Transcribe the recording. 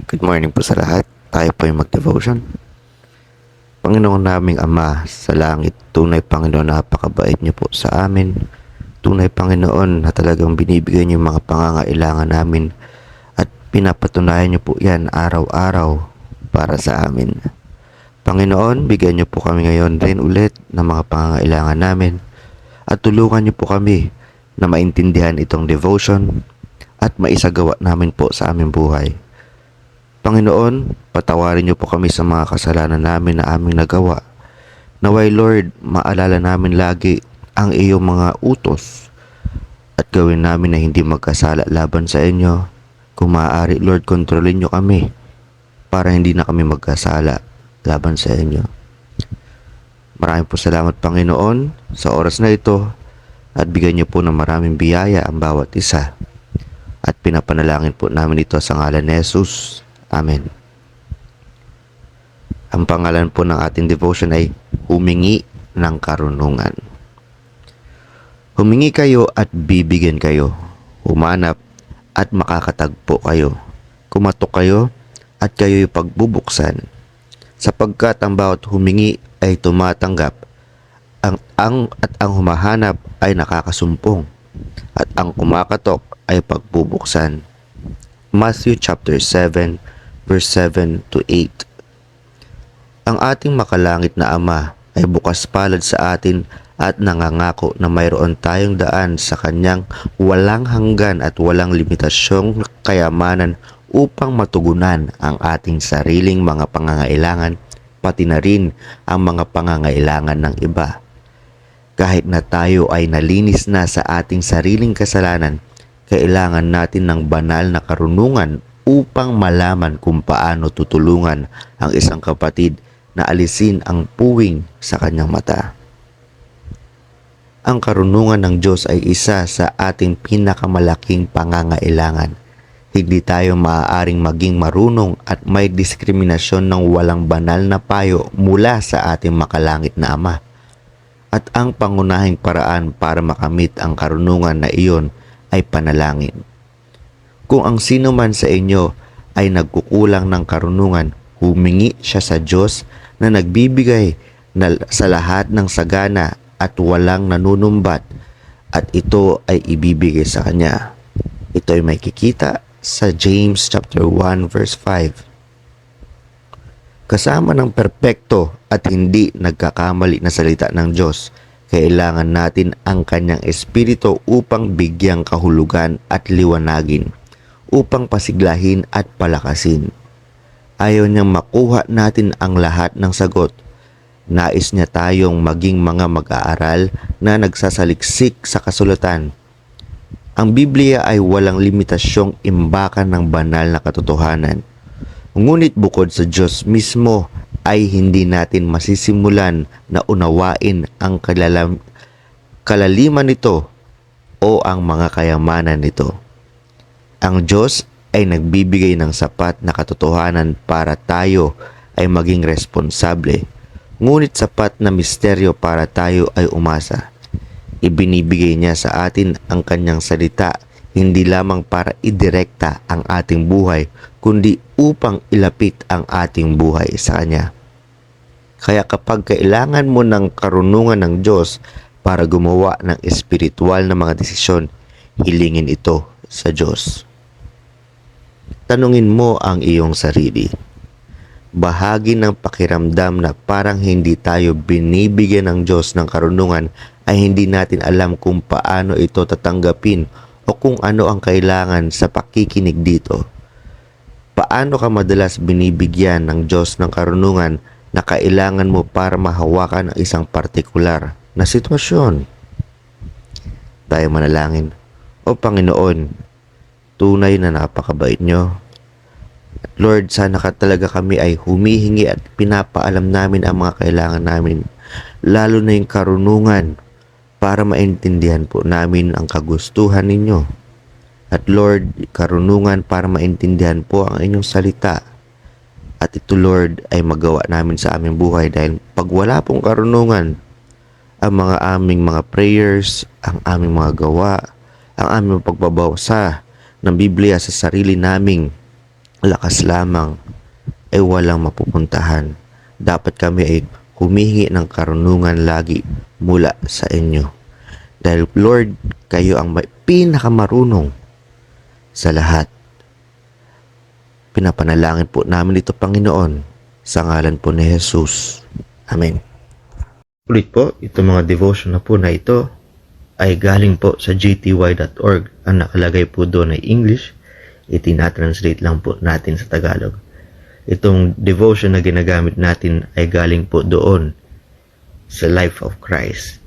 Good morning po sa lahat. Tayo po ay mag-devotion. Panginoon naming Ama sa langit, tunay Panginoon, napakabait niyo po sa amin. Tunay Panginoon na talagang binibigay niyo yung mga pangangailangan namin at pinapatunayan niyo po yan araw-araw para sa amin. Panginoon, bigyan niyo po kami ngayon rin ulit ng mga pangangailangan namin at tulungan niyo po kami na maintindihan itong devotion at maisagawa namin po sa aming buhay. Panginoon, patawarin niyo po kami sa mga kasalanan namin na aming nagawa. Naway Lord, maalala namin lagi ang iyong mga utos at gawin namin na hindi magkasala laban sa inyo. Kung maaari, Lord, kontrolin niyo kami para hindi na kami magkasala laban sa inyo. Maraming po salamat Panginoon sa oras na ito at bigyan niyo po ng maraming biyaya ang bawat isa. At pinapanalangin po namin ito sa ngalan ni Jesus. Amen. Ang pangalan po ng ating devotion ay humingi ng karunungan. Humingi kayo at bibigyan kayo. Humanap at makakatagpo kayo. Kumatok kayo at kayo'y pagbubuksan. Sapagkat ang bawat humingi ay tumatanggap. Ang humahanap ay nakakasumpong. At ang kumakatok ay pagbubuksan. Matthew chapter 7 verse 7 to 8. Ang ating makalangit na Ama ay bukas palad sa atin at nangangako na mayroon tayong daan sa kanyang walang hanggan at walang limitasyong kayamanan upang matugunan ang ating sariling mga pangangailangan, pati na rin ang mga pangangailangan ng iba. Kahit na tayo ay nalinis na sa ating sariling kasalanan, kailangan natin ng banal na karunungan upang malaman kung paano tutulungan ang isang kapatid na alisin ang puwing sa kanyang mata. Ang karunungan ng Diyos ay isa sa ating pinakamalaking pangangailangan. Hindi tayo maaaring maging marunong at may diskriminasyon ng walang banal na payo mula sa ating makalangit na Ama. At ang pangunahing paraan para makamit ang karunungan na iyon ay panalangin. Kung ang sino man sa inyo ay nagkukulang ng karunungan, humingi siya sa Diyos na nagbibigay sa lahat ng sagana at walang nanunumbat at ito ay ibibigay sa kanya. Ito ay may kikita sa James chapter 1 verse 5. Kasama ng perpekto at hindi nagkakamali na salita ng Diyos, kailangan natin ang kanyang espiritu upang bigyang kahulugan at liwanagin, upang pasiglahin at palakasin. Ayaw niyang makuha natin ang lahat ng sagot. Nais niya tayong maging mga mag-aaral na nagsasaliksik sa kasulatan. Ang Biblia ay walang limitasyong imbakan ng banal na katotohanan. Ngunit bukod sa Diyos mismo ay hindi natin masisimulan na unawain ang kalaliman nito o ang mga kayamanan nito. Ang Diyos ay nagbibigay ng sapat na katotohanan para tayo ay maging responsable, ngunit sapat na misteryo para tayo ay umasa. Ibinibigay niya sa atin ang kanyang salita hindi lamang para idirekta ang ating buhay, kundi upang ilapit ang ating buhay sa Kanya. Kaya kapag kailangan mo ng karunungan ng Diyos para gumawa ng espiritual na mga desisyon, hilingin ito sa Diyos. Tanungin mo ang iyong sarili. Bahagi ng pakiramdam na parang hindi tayo binibigyan ng Diyos ng karunungan ay hindi natin alam kung paano ito tatanggapin o kung ano ang kailangan sa pakikinig dito. Paano ka madalas binibigyan ng Diyos ng karunungan na kailangan mo para mahawakan ang isang partikular na sitwasyon? Tayo manalangin. O Panginoon, tunay na napakabait niyo. Lord, sana ka talaga kami ay humihingi at pinapaalam namin ang mga kailangan namin, lalo na yung karunungan para maintindihan po namin ang kagustuhan ninyo. At Lord, karunungan para maintindihan po ang inyong salita. At ito Lord ay magawa namin sa aming buhay dahil pag wala pong karunungan, ang mga aming mga prayers, ang aming mga gawa, ang aming pagbabasa ng Biblia sa sarili naming lakas lamang ay walang mapupuntahan. Dapat kami ay humihingi ng karunungan lagi mula sa inyo. Dahil Lord, kayo ang pinakamarunong sa lahat. Pinapanalangin po namin ito, Panginoon, sa ngalan po ni Jesus. Amen. Ulit po, itong mga devotion na po na ito ay galing po sa gty.org. Ang nakalagay po doon ay English. Itinatranslate lang po natin sa Tagalog. Itong devotion na ginagamit natin ay galing po doon sa Life of Christ.